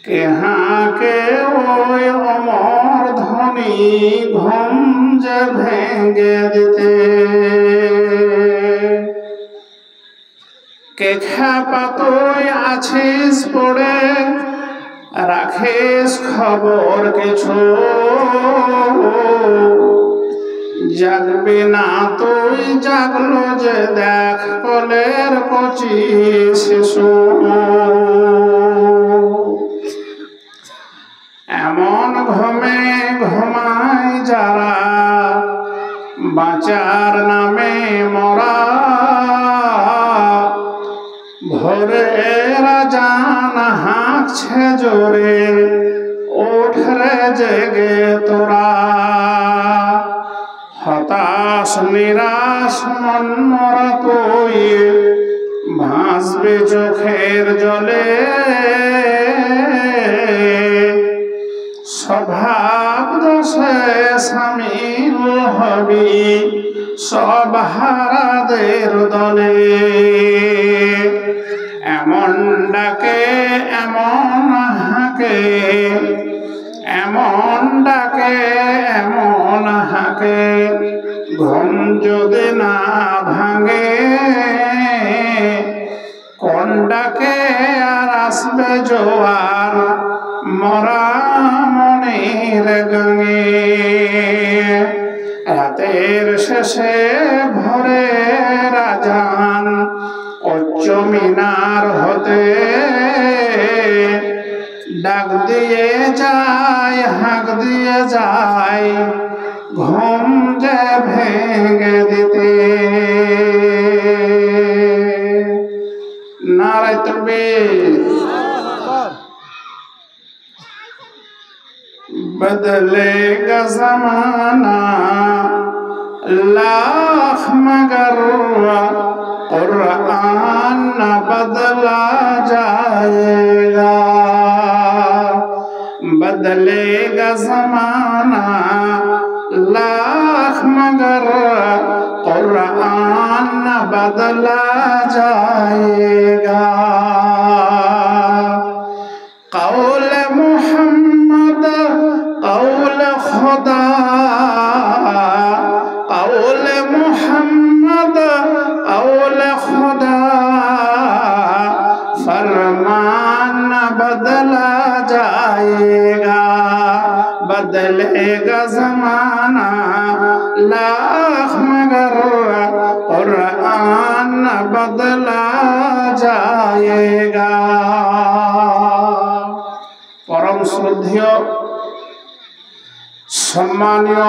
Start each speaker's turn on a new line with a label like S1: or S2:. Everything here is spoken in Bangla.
S1: কেহাকে ওই অমর ধ্বনি ঘুম যে ভেঙে দিতে। কে খেপা তুই আছিস পড়ে, রাখিস খবর কিছু, জাগবি না তুই জাগলো যে দেখ কোলের কচি শিশু। এমন ঘুমে ঘুমায় যারা বাঁচার নামে মরা, ভোরে রাজান হাঁকছে জোরে ওঠরে জেগে তোরা। হতাশ নিরাশ মন মরা তুই ভাসবি চোখের জলে, স্বভাব দোষে সামিল হবি সব হারাদের দলে। এমন ডাকে এমন হাঁকে, এমন ডাকে এমন হাঁকে, ঘুম যদি না ভাঙে কোন ডাকে আর আসবে জোয়ার মরা মনের গঙ্গে। রাতের শেষে ভোরে রাজান উচ্চ মিনার হতে ডাক দিয়ে যায় হাঁক দিয়ে যায় ঘুম যে ভেঙে দিতে। নারায়ে তাকবীর। बदलेगा ज़माना लाख मगर कुरान न बदला जाएगा। बदलेगा ज़माना लाख मगर कुरान न बदला जाएगा। कौल मोहम्मद कौल खुदा, कौल मोहम्मद कौल खुदा, फरमान न बदला जाएगा। बदलेगा ज़माना लाख मगर कुरान न बदला जाएगा। परम श्रद्धेय सम्मानीय